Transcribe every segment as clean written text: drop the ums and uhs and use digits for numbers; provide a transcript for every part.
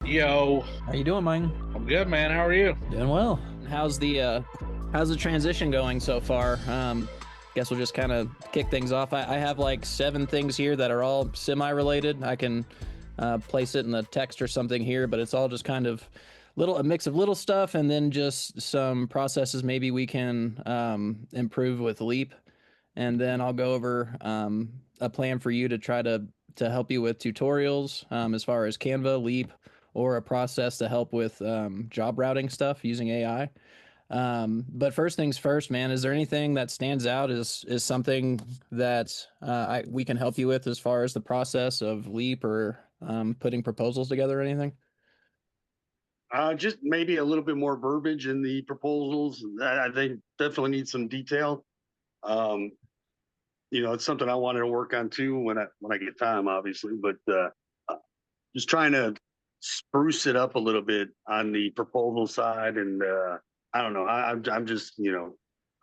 Yo, How you doing, Mike? I'm good, man. How are you? Doing well. How's the transition going so far? Guess we'll just kind of kick things off. I have like 7 things here that are all semi-related. I can place it in the text or something here, but it's all just kind of a mix of little stuff, and then just some processes maybe we can improve with Leap, and then I'll go over a plan for you to try to help you with tutorials as far as Canva, Leap, or a process to help with job routing stuff using AI. But first things first, man, is there anything that stands out is something that we can help you with as far as the process of Leap or putting proposals together or anything? Just maybe a little bit more verbiage in the proposals. I think definitely need some detail. Um, it's something I wanted to work on too when I get time, obviously. But just trying to spruce it up a little bit on the proposal side, and I don't know. I'm just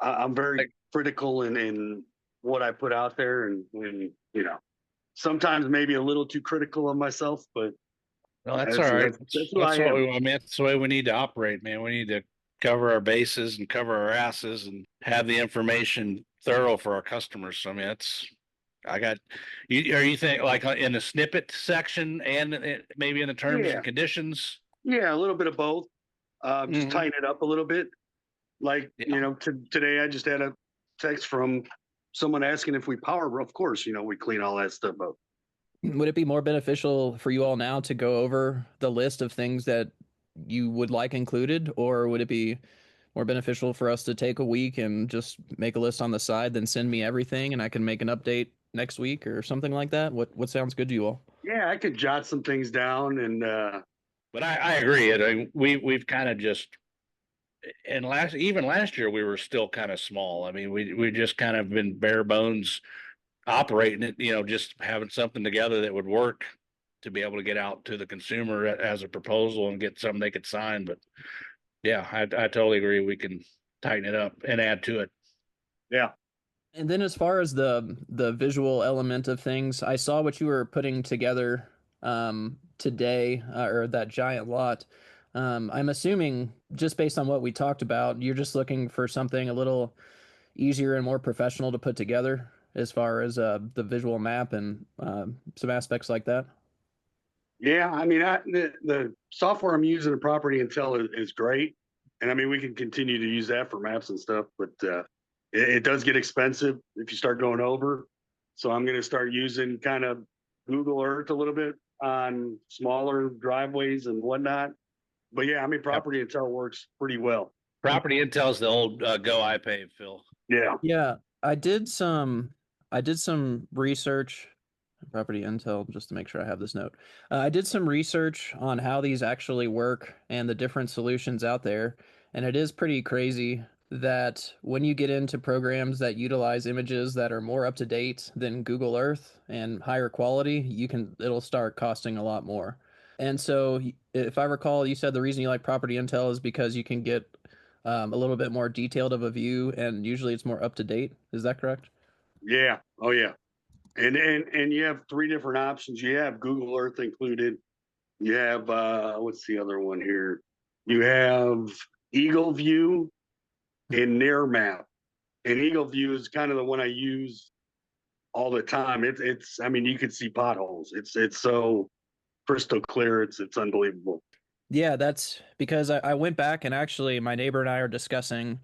I'm very Like, critical in what I put out there, and sometimes maybe a little too critical of myself, but well, that's that's all right. that's, that's who I That's what am. we. I mean, that's the way we need to operate, man. We need to cover our bases and cover our asses and have the information thorough for our customers. So, I mean, that's. I got you. Are you think like in the snippet section and maybe in the terms Yeah, and conditions? yeah, a little bit of both. Just Hmm. tighten it up a little bit. Like, Yeah. today I just had a text from someone asking if we power. Of course, we clean all that stuff up. Would it be more beneficial for you all now to go over the list of things that you would like included, or would it be more beneficial for us to take a week and just make a list on the side, then send me everything and I can make an update next week or something like that? What sounds good to you all? Yeah, I could jot some things down and But I agree. We've kind of just and last year we were still kind of small. I mean, we just kind of been bare bones operating it, just having something together that would work to be able to get out to the consumer as a proposal and get something they could sign. But yeah, I totally agree. We can tighten it up and add to it. yeah, And then as far as the visual element of things, I saw what you were putting together today, or that giant lot. I'm assuming just based on what we talked about, you're just looking for something a little easier and more professional to put together as far as the visual map and some aspects like that. yeah. I mean, the software I'm using in Property Intel is great, and I mean we can continue to use that for maps and stuff, but it does get expensive if you start going over. So I'm going to start using kind of Google Earth a little bit on smaller driveways and whatnot. But yeah, I mean, Yep. Property Intel works pretty well. Property intel's the old Go iPave, Phil. Yeah. Yeah, I did some research, property intel, just to make sure I have this note. I did some research on how these actually work and the different solutions out there, and it is pretty crazy that when you get into programs that utilize images that are more up to date than Google Earth and higher quality, it'll start costing a lot more. And so, if I recall, you said the reason you like property intel is because you can get a little bit more detailed of a view, and usually it's more up to date. Is that correct? Yeah. Oh yeah. And you have three different options. You have Google Earth included. You have what's the other one here? You have Eagle View and Near Map. And Eagle View is kind of the one I use all the time. It's I mean you could see potholes. It's so crystal clear. It's unbelievable. Yeah, that's because I went back and actually my neighbor and I are discussing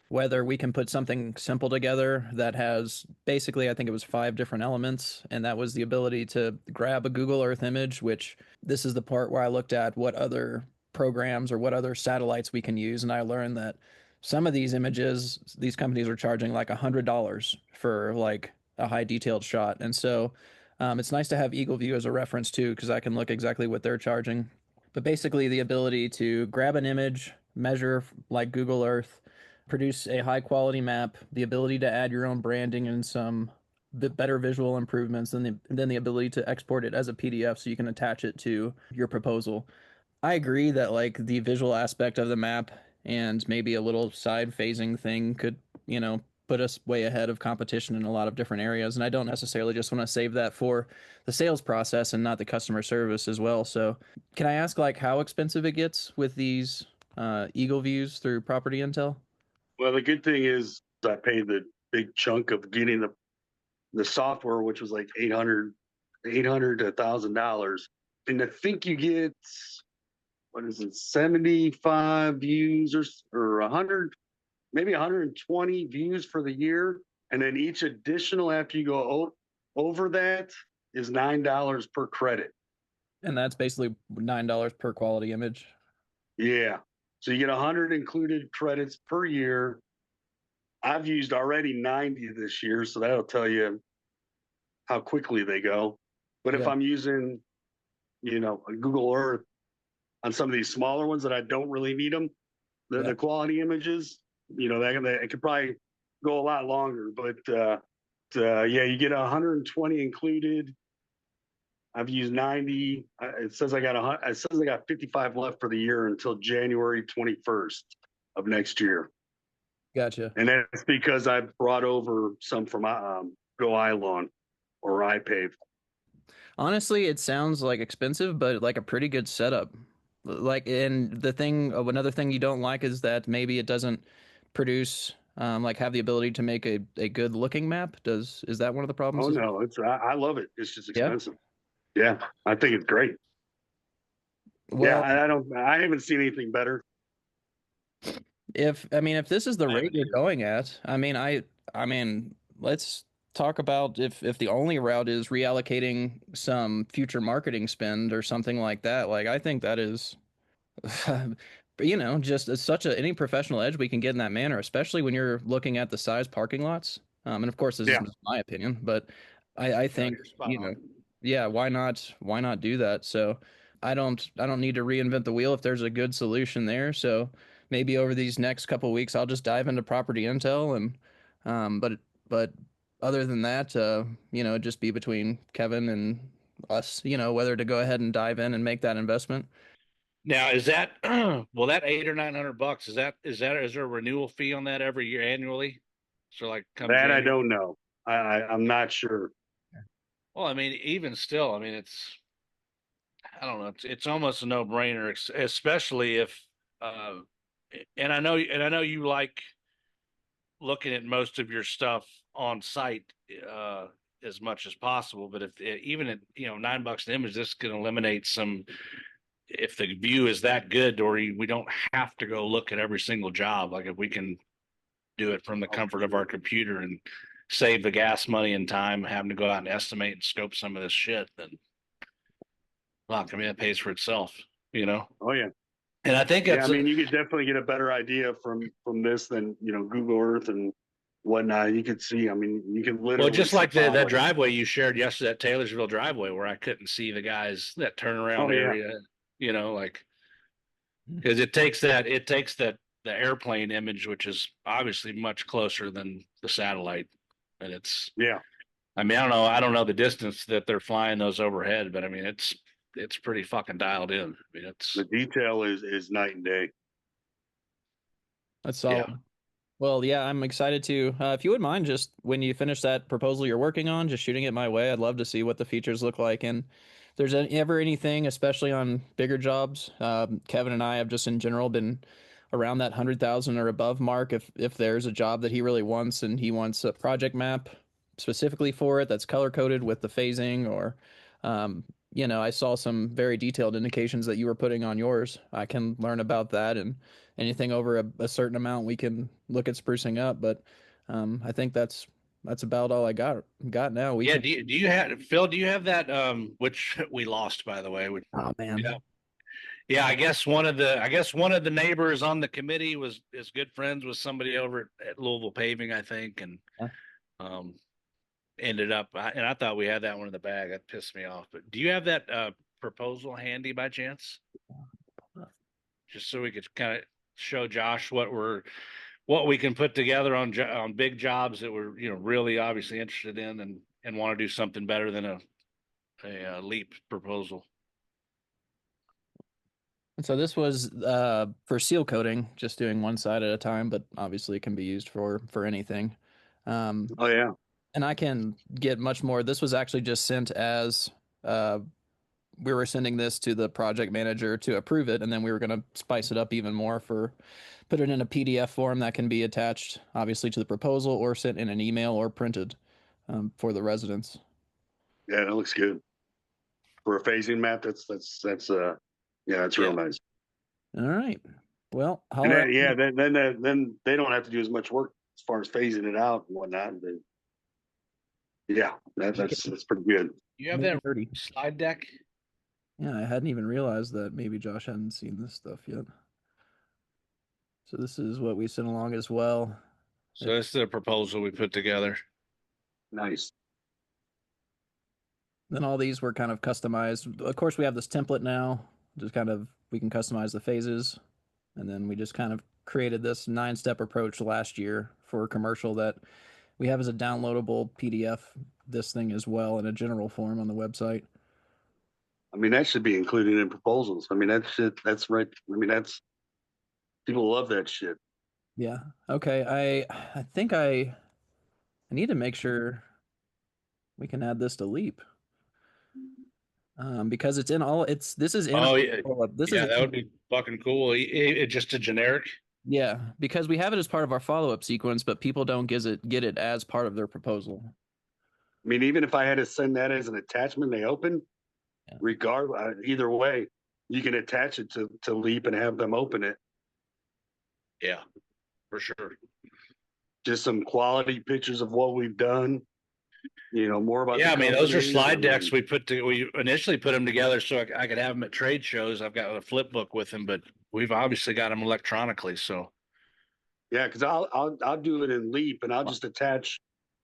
whether we can put something simple together that has basically, I think it was 5 different elements, and that was the ability to grab a Google Earth image, which this is the part where I looked at what other programs or what other satellites we can use, and I learned that some of these images, these companies are charging like $100 for like a high detailed shot, and so it's nice to have Eagle View as a reference too, because I can look exactly what they're charging. But basically, the ability to grab an image, measure like Google Earth, produce a high quality map, the ability to add your own branding and some bit better visual improvements, and then the ability to export it as a PDF so you can attach it to your proposal. I agree that like the visual aspect of the map and maybe a little side phasing thing could, put us way ahead of competition in a lot of different areas. And I don't necessarily just want to save that for the sales process and not the customer service as well. So can I ask like how expensive it gets with these Eagle views through Property Intel? Well, the good thing is I paid the big chunk of getting the software, which was like 800 to $1,000. And I think you get, what is it, 75 views or 100, maybe 120 views for the year. And then each additional after you go over that is $9 per credit. And that's basically $9 per quality image. Yeah. So you get 100 included credits per year. I've used already 90 this year, so that'll tell you how quickly they go. But if Yeah. I'm using, a Google Earth on some of these smaller ones that I don't really need them, the quality images, that it could probably go a lot longer. But yeah, you get 120 included. I've used 90. It says I got 55 left for the year until January 21st of next year. Gotcha. And that's because I brought over some from Go iLawn or iPave. Honestly, it sounds like expensive, but like a pretty good setup. Like, and another thing you don't like is that maybe it doesn't produce, like have the ability to make a good looking map. Is that one of the problems Oh as well? no, I love it. It's just Yeah. expensive. Yeah, I think it's great. Yeah, Well, I haven't seen anything better. if this is the I rate haven't you're either. going at, I mean, let's talk about if the only route is reallocating some future marketing spend or something like that. Like, I think that is but just as such any professional edge we can get in that manner, especially when you're looking at the size parking lots. And of course, this is Yeah. just my opinion, but I No, think, you're spot on. yeah, why not do that? So I don't need to reinvent the wheel if there's a good solution there. So maybe over these next couple of weeks, I'll just dive into property intel and, but other than that, it'd just be between Kevin and us, whether to go ahead and dive in and make that investment. Now, is that well that $800 or $900? Is there a renewal fee on that every year annually? So like come That I January. don't know. I'm not sure. Well, I mean, even still, I mean, I don't know, it's almost a no brainer, especially if, uh, and I know you like looking at most of your stuff on site, uh, as much as possible. But if even at $9 an image, this can eliminate some. If the view is that good, or we don't have to go look at every single job. Like if we can do it from the comfort of our computer and save the gas money and time having to go out and estimate and scope some of this shit, then look, I mean, it pays for itself, you know? Oh yeah. And I think Yeah, I that's mean, you could definitely get a better idea from this than Google Earth and whatnot. You could see. I mean, you can well, literally just like that spot. driveway you shared yesterday, that Taylorsville driveway where I couldn't see the guys, that Oh turnaround yeah. area, like, Hmm. because it takes the airplane image, which is obviously much closer than the satellite. And Yeah. I mean, I don't know the distance that they're flying those overhead, but I mean, it's pretty fucking dialed in. I mean, The detail is night and day. That's yeah. solid. Well, yeah, I'm excited to. If you wouldn't mind, just when you finish that proposal you're working on, just shooting it my way. I'd love to see what the features look like. And if there's ever anything, especially on bigger jobs, Kevin and I have just in general been around that 100,000 or above mark. If there's a job that he really wants and he wants a project map specifically for it that's color coded with the phasing, or I saw some very detailed indications that you were putting on yours. I can learn about that, and anything over a certain amount we can look at sprucing up. But I think that's about all I got now. We Yeah. can. Do you have Phil? Do you have that? Which we lost, by the way. Oh man. Yeah. Yeah. I guess one of the neighbors on the committee is good friends with somebody over at Louisville Paving, I think, and Yeah. um, ended up. And I thought we had that one in the bag. That pissed me off. But do you have that proposal handy by chance? Just so we could kind of show Josh what we can put together on big jobs that we're really obviously interested in, and want to do something better than a leap proposal. And so this was for seal coating, just doing one side at a time, but obviously it can be used for anything. Oh yeah. And I can get much more. This was actually just sent as uh, we were sending this to the project manager to approve it, and then we were going to spice it up even more for put it in a PDF form that can be attached, obviously, to the proposal or sent in an email or printed for the residents. Yeah, that looks good. For a phasing map, yeah, that's real nice. All right. Well, And then, yeah, then they don't have to do as much work as far as phasing it out and whatnot. But yeah, that's pretty good. You have that slide deck? Yeah, I hadn't even realized that maybe Josh hadn't seen this stuff yet. So this is what we sent along as well. So this is the proposal we put together. Nice. Then all these were kind of customized. Of course, we have this template now. Just kind of we can customize the phases, and then we just kind of created this 9-step approach last year for commercial that we have as a downloadable PDF. This thing as well in a general form on the website. I mean, that should be included in proposals. I mean, that's right. I mean, people love that shit. Yeah. Okay. I think I need to make sure we can add this to Leap. Because it's in all this is in Oh yeah, this yeah, is that would be fucking cool. Just a generic. yeah, because we have it as part of our follow-up sequence, but people don't get it as part of their proposal. I mean, even if I had to send that as an attachment, they open, either way, you can attach it to Leap and have them open it. Yeah, for sure. Just some quality pictures of what we've done. More about. Yeah, I mean, those are slide decks we initially put them together so I could have them at trade shows. I've got a flip book with them, but we've obviously got them electronically. So yeah, because I'll do it in Leap and I'll just attach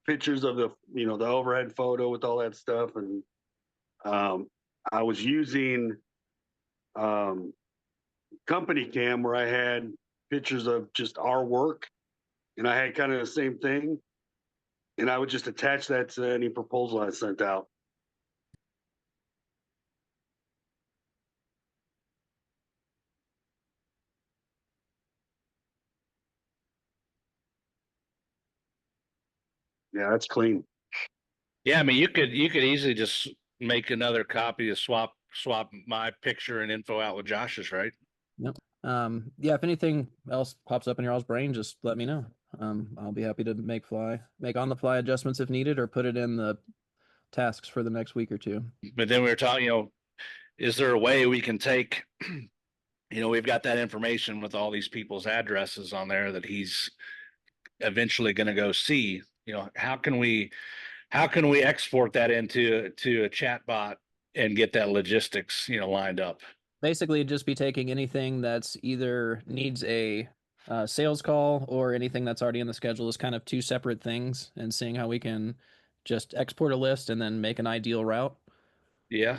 pictures of the the overhead photo with all that stuff. And I was using company cam where I had pictures of just our work, and I had kind of the same thing, and I would just attach that to any proposal I sent out. Yeah, that's clean. yeah, I mean, you could easily just make another copy of swap my picture and info out with Josh's, right? Yep. Yeah, if anything else pops up in your all's brain, just let me know. I'll be happy to make on the fly adjustments if needed, or put it in the tasks for the next week or two. But then we were talking, is there a way we can take, we've got that information with all these people's addresses on there that he's eventually going to go see. How can we export that into a chat bot and get that logistics, lined up? Basically, just be taking anything that's either needs a sales call or anything that's already in the schedule as kind of two separate things, and seeing how we can just export a list and then make an ideal route. Yeah.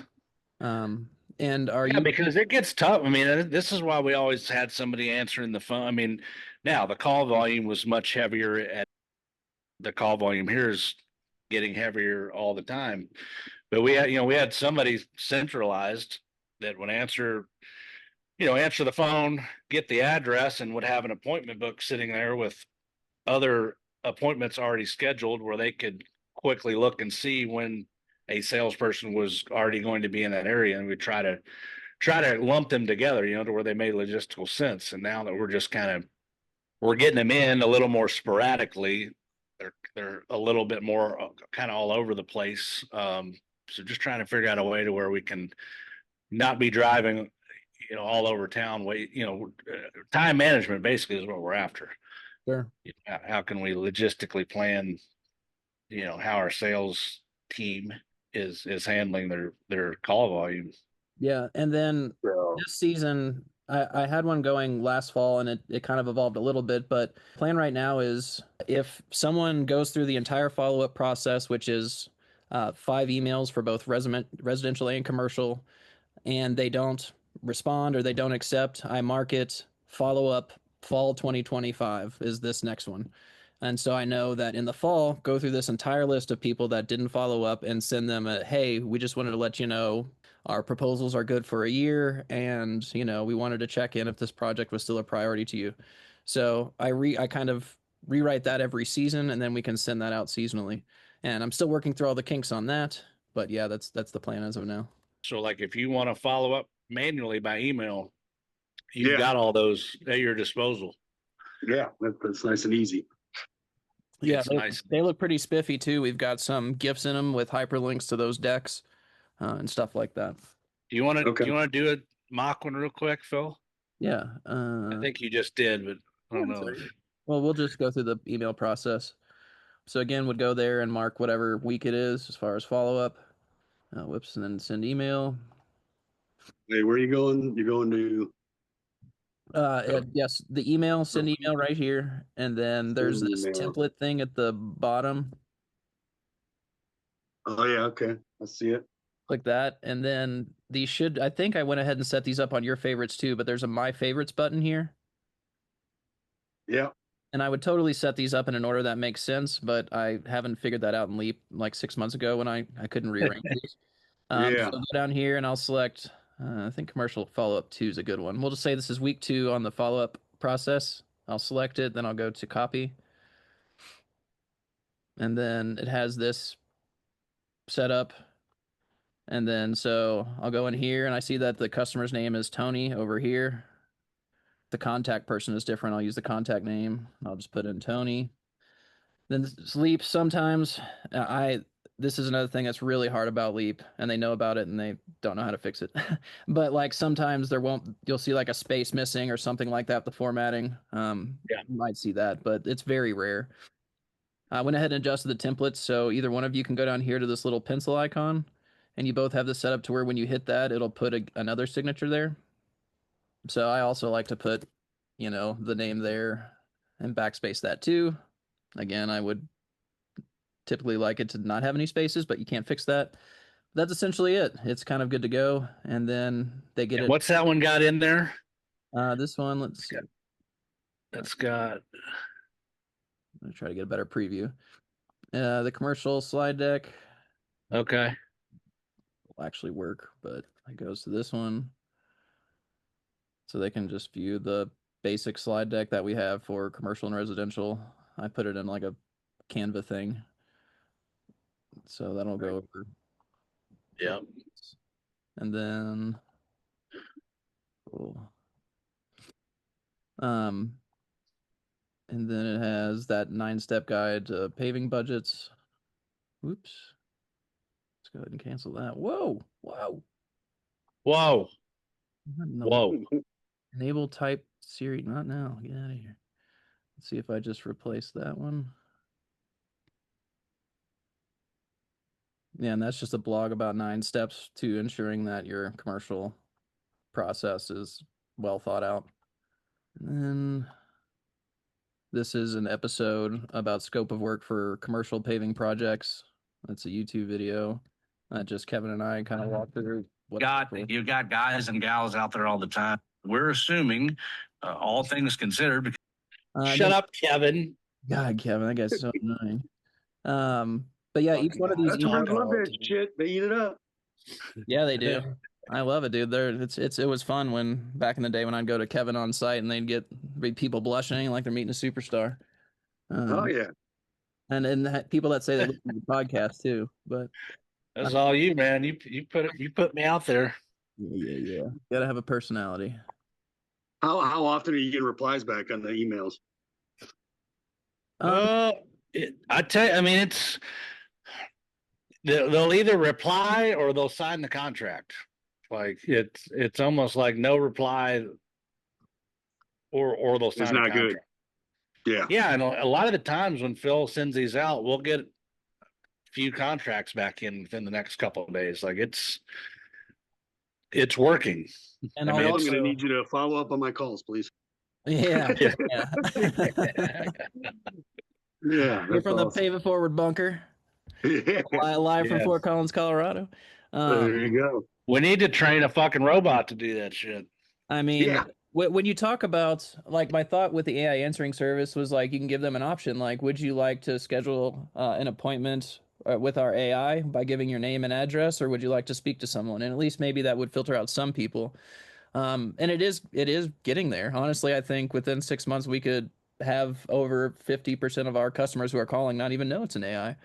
And because it gets tough. I mean, this is why we always had somebody answering the phone. I mean, now the call volume was much heavier the call volume here is getting heavier all the time. But we had somebody centralized that would answer the phone, get the address, and would have an appointment book sitting there with other appointments already scheduled where they could quickly look and see when a salesperson was already going to be in that area, and we try to lump them together, to where they made logistical sense. And now that we're getting them in a little more sporadically, they're a little bit more kind of all over the place. So just trying to figure out a way to where we can not be driving, all over town. Time management basically is what we're after. Sure. How can we logistically plan, how our sales team is handling their call volume? Yeah, and then this season, I had one going last fall, and it kind of evolved a little bit, but plan right now is if someone goes through the entire follow-up process, which is 5 emails for both residential and commercial, and they don't respond or they don't accept, I mark it follow-up fall 2025 is this next one. And so I know that in the fall, go through this entire list of people that didn't follow up and send them hey, we just wanted to let you know our proposals are good for a year, and we wanted to check in if this project was still a priority to you. So I kind of rewrite that every season, and then we can send that out seasonally. And I'm still working through all the kinks on that, but yeah, that's the plan as of now. So like if you want to follow up manually by email, you've Yeah. got all those at your disposal. Yeah, that's nice and easy. Yeah, It's nice. they look pretty spiffy too. We've got some GIFs in them with hyperlinks to those decks and stuff like that. Do you want to Okay. do a mock one real quick, Phil? Yeah. I think you just did, but I don't know. Well, we'll just go through the email process. So again, would go there and mark whatever week it is as far as follow up. Whoops, and then send email. Hey, where are you going? You're going to Yes, the email, send email right here, and then there's this email. template thing at the bottom. Oh yeah, okay. I see it. Click that, and then these should. I think I went ahead and set these up on your favorites too, but there's a my favorites button here. Yeah. And I would totally set these up in an order that makes sense, but I haven't figured that out in Leap like 6 months ago when I couldn't rearrange these. Yeah. So go down here and I'll select, I think commercial follow-up 2 is a good one. We'll just say this is week 2 on the follow-up process. I'll select it, then I'll go to copy. And then it has this set up. And then so I'll go in here and I see that the customer's name is Tony over here. The contact person is different. I'll use the contact name. I'll just put in Tony. Then Leap sometimes this is another thing that's really hard about Leap, and they know about it and they don't know how to fix it. But like sometimes you'll see like a space missing or something like that, the formatting. You might see that, but it's very rare. I went ahead and adjusted the templates, so either one of you can go down here to this little pencil icon, and you both have this set up to where when you hit that, it'll put another signature there. So I also like to put, the name there and backspace that too. Again, I would typically like it to not have any spaces, but you can't fix that. That's essentially it. It's kind of good to go. And then they get it. What's that one got in there? This one, let's see. That's got. I'm going to try to get a better preview. The commercial slide deck. Okay. Will actually work, but it goes to this one. So they can just view the basic slide deck that we have for commercial and residential. I put it in like a Canva thing. So that'll go over. Yep. And then and then it has that 9-step guide to paving budgets. Oops. Let's go ahead and cancel that. Whoa. Enable type Siri. Not now. Get out of here. Let's see if I just replace that one. Yeah, and that's just a blog about 9 steps to ensuring that your commercial process is well thought out. And then this is an episode about scope of work for commercial paving projects. That's a YouTube video that just Kevin and I kind of walked through. You got guys and gals out there all the time. We're assuming all things considered. Shut up, Kevin. God, Kevin, that guy's so annoying. But yeah, each one of these. That's why I love that shit. They eat it up. Yeah, they do. I love it, dude. It was fun when back in the day when I'd go to Kevin on site and they'd get people blushing like they're meeting a superstar. Oh yeah. And people that say they listen to the podcast too, but that's all you, man. You put me out there. Yeah. Gotta have a personality. How often are you getting replies back on the emails? I tell you, I mean, it's they'll either reply or they'll sign the contract. Like it's almost like no reply or they'll sign it's a not contract. Good. Yeah, and a lot of the times when Phil sends these out, we'll get a few contracts back in within the next couple of days. Like it's working. And I'm going to need you to follow up on my calls, please. Yeah. Yeah. You're from the Pave It Forward bunker. Yeah. Live from Fort Collins, Colorado. There you go. We need to train a fucking robot to do that shit. I mean, when you talk about, like, my thought with the AI answering service was like, you can give them an option. Like, would you like to schedule an appointment with our AI by giving your name and address, or would you like to speak to someone? And at least maybe that would filter out some people. And it is getting there. Honestly, I think within 6 months we could have over 50% of our customers who are calling not even know it's an AI.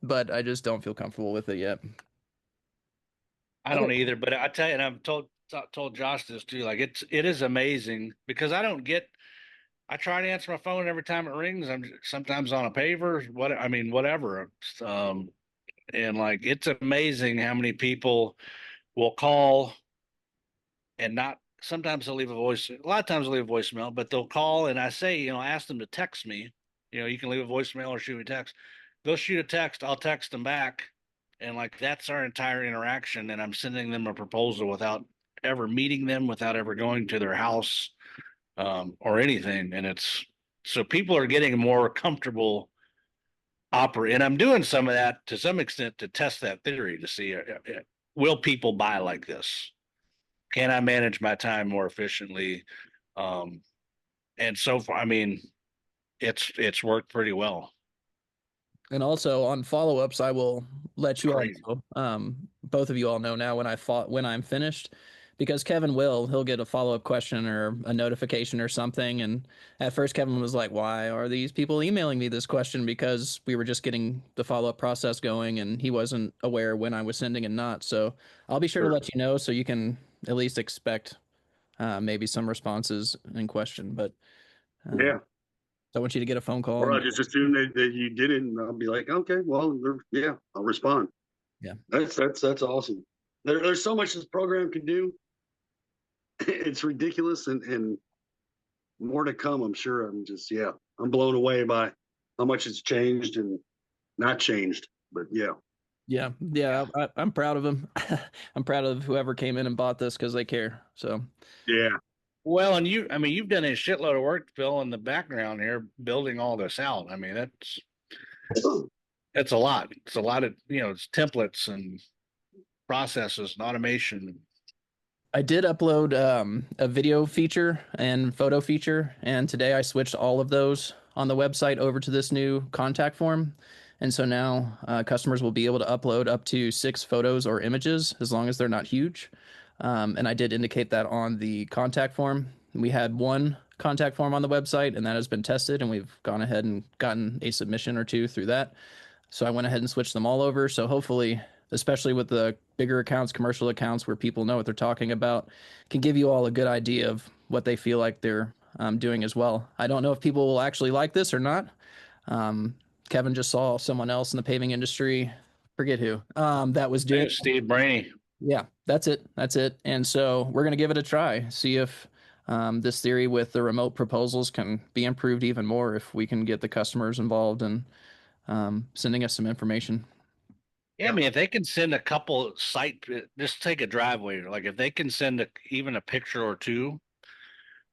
But I just don't feel comfortable with it yet. I Okay. don't either, but I tell you, and I've told Josh this too. Like it is amazing because I try to answer my phone every time it rings. I'm sometimes on a paver, whatever. And like it's amazing how many people will call and not. Sometimes they'll leave a voice. A lot of times they'll leave a voicemail, but they'll call and I say, ask them to text me. You can leave a voicemail or shoot me a text. They'll shoot a text. I'll text them back, and like that's our entire interaction. And I'm sending them a proposal without ever meeting them, without ever going to their house or anything. And it's so people are getting more comfortable operate. And I'm doing some of that to some extent to test that theory to see will people buy like this? Can I manage my time more efficiently? Um, and so far, I mean, it's worked pretty well. And also on follow-ups, I will let you all Crazy. know. Both of you all know now when I'm finished, because Kevin he'll get a follow-up question or a notification or something. And at first, Kevin was like, "Why are these people emailing me this question?" Because we were just getting the follow-up process going, and he wasn't aware when I was sending and not. So I'll be sure to Sure. let you know so you can at least expect maybe some responses in question. But Yeah. I want you to get a phone call. Or And I'll just assume that you did it, and I'll be like, okay, well, yeah, I'll respond. Yeah. That's awesome. There's so much this program can do. It's ridiculous, and more to come. I'm sure. I'm blown away by how much it's changed and not changed. But yeah, Yeah, I'm proud of him. I'm proud of whoever came in and bought this because they care. So yeah, Well, and you've done a shitload of work, Phil, in the background here, building all this out. I mean, that's a lot. It's a lot of, it's templates and processes and automation. I did upload a video feature and photo feature, and today I switched all of those on the website over to this new contact form. And so now customers will be able to upload up to 6 photos or images as long as they're not huge. And I did indicate that on the contact form. We had one contact form on the website, and that has been tested, and we've gone ahead and gotten a submission or two through that. So I went ahead and switched them all over. So hopefully, especially with the bigger accounts, commercial accounts where people know what they're talking about, can give you all a good idea of what they feel like they're doing as well. I don't know if people will actually like this or not. Um, Kevin just saw someone else in the paving industry, forget who, that was doing. Steve Brainy. Yeah, that's it. That's it. And so we're going to give it a try, see if this theory with the remote proposals can be improved even more if we can get the customers involved and sending us some information. Yeah, I mean, if they can send a couple just take a driveway. Like if they can send even a picture or two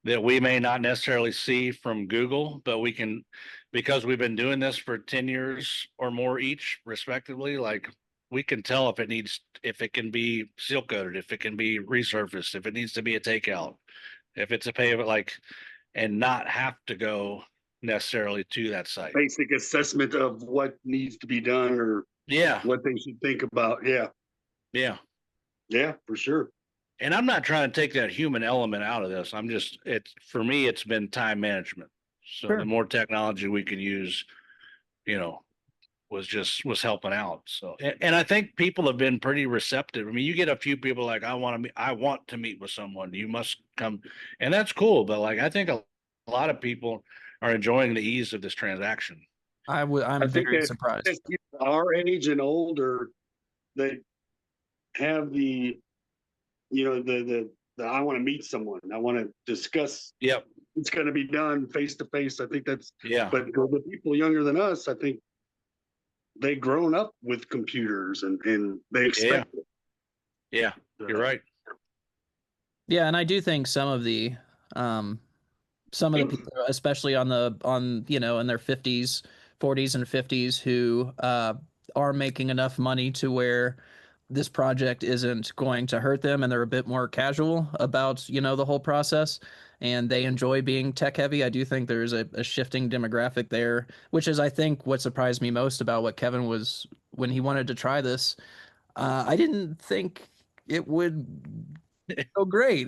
that we may not necessarily see from Google, but we can, because we've been doing this for 10 years or more each, respectively, like we can tell if it can be seal coated, if it can be resurfaced, if it needs to be a takeout, if it's a pavement, and not have to go necessarily to that site. basic assessment of what needs to be done or Yeah. what they should think about. Yeah, Yeah. yeah, for sure. And I'm not trying to take that human element out of this. For me, it's been time management. So Sure. the more technology we can use, you know, was helping out. So, and I think people have been pretty receptive. I mean, you get a few people like, I want to meet with someone. You must come. And that's cool. But like, I think a lot of people are enjoying the ease of this transaction. I'm I think very that surprised. as people our age and older, they have the I want to meet someone. I want to discuss. Yep. It's going to be done face to face. I think that's. Yeah. But the people younger than us, I think they've grown up with computers and they expect it. Yeah. You're right. Yeah, and I do think some of the people, especially on in their 50s, 40s, and 50s, who are making enough money to where this project isn't going to hurt them, and they're a bit more casual about the whole process, and they enjoy being tech heavy. I do think there's a shifting demographic there, which is I think what surprised me most about what Kevin was when he wanted to try this. I didn't think it would Oh, great.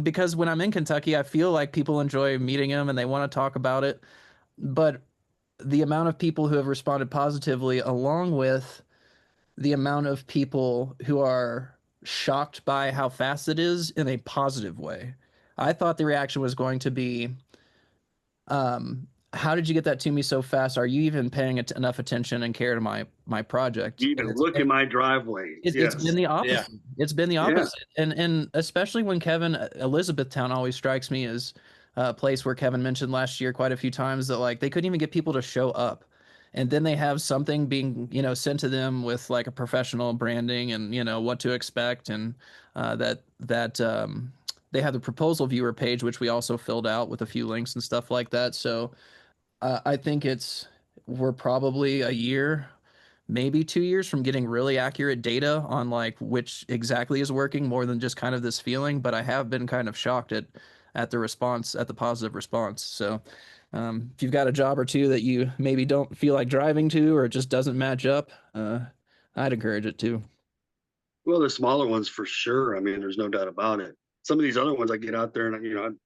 Because when I'm in Kentucky, I feel like people enjoy meeting him and they want to talk about it. But the amount of people who have responded positively, along with the amount of people who are shocked by how fast it is in a positive way. I thought the reaction was going to be, how did you get that to me so fast? Are you even paying enough attention and care to my project? You And even look in my driveway. it's been Yes. the Yeah. opposite. It's been the Yeah. opposite. And especially when Kevin, Elizabethtown always strikes me as a place where Kevin mentioned last year quite a few times that like they couldn't even get people to show up. And then they have something being, sent to them with like a professional branding and, what to expect. And they have the proposal viewer page, which we also filled out with a few links and stuff like that. So I think we're probably a year, maybe 2 years from getting really accurate data on like which exactly is working more than just kind of this feeling. But I have been kind of shocked at the response, at the positive response. So if you've got a job or two that you maybe don't feel like driving to or it just doesn't match up, I'd encourage it too. Well, the smaller ones for sure. I mean, there's no doubt about it. Some of these other ones I get out there and,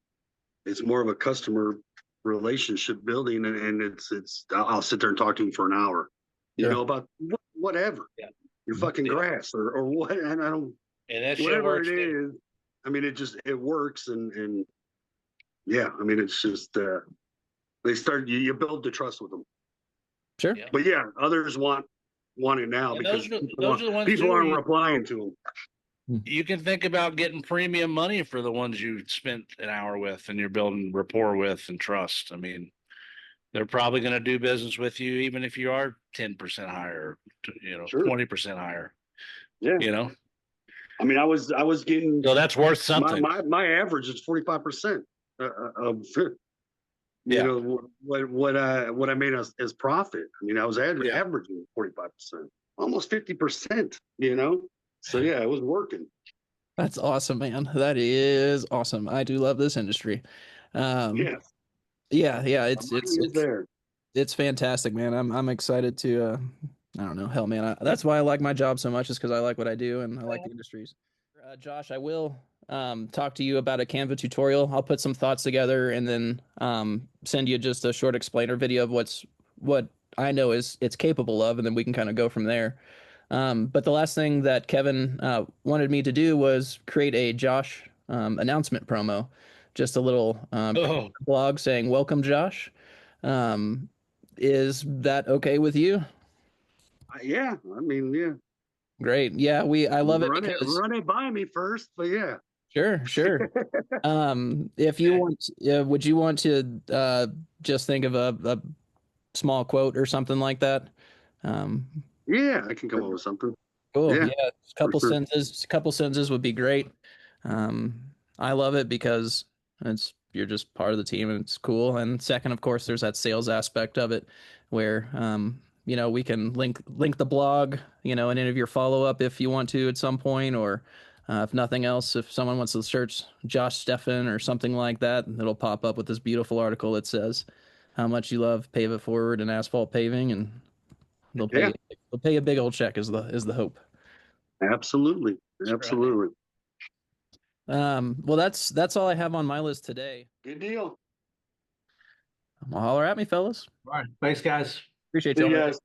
it's more of a customer relationship building, and I'll sit there and talk to them for an hour, Sure. about whatever, Yeah. your fucking Yeah. grass or what, and I don't, And that shit whatever works. it is. I mean, it works, and yeah, I mean, it's just they start you build the trust with them. Sure. Yeah. But yeah, others want it now And because those are the ones people too, aren't replying to them. you can think about getting premium money for the ones you spent an hour with and you're building rapport with and trust. I mean, they're probably going to do business with you even if you are 10% higher, Sure. 20% higher. Yeah. I mean, I was getting, So that's worth something. my average is 45% of Yeah. what I made as profit. I mean, I was averaging 45%, almost 50%. So yeah, it was working. That's awesome, man. That is awesome. I do love this industry. Yeah, Yeah. the money is there. It's fantastic, man. I'm excited to. I don't know, hell, man. That's why I like my job so much, is because I like what I do and I like the industries. Josh, I will talk to you about a Canva tutorial. I'll put some thoughts together and then send you just a short explainer video of what I know it's capable of, and then we can kind of go from there. But the last thing that Kevin wanted me to do was create a Josh announcement promo, just a little blog saying "Welcome, Josh." Is that okay with you? Yeah, I mean, yeah. Great. Yeah, I love it because run it by me first, but yeah. Sure. If you want, would you want to just think of a small quote or something like that? Yeah, I can come up with something. Cool. Yeah, Yeah, sure. a couple sentences would be great. I love it because you're just part of the team and it's cool. And second, of course, there's that sales aspect of it where we can link the blog, and any of your follow up if you want to at some point, or if nothing else, if someone wants to search Josh Steffen or something like that, it'll pop up with this beautiful article that says how much you love Pave It Forward and Asphalt Paving, and they'll pay a big old check is the hope. Absolutely. Well, that's all I have on my list today. Good deal. Well, holler at me, fellas. All right. Thanks, guys. Appreciate See y'all. you guys.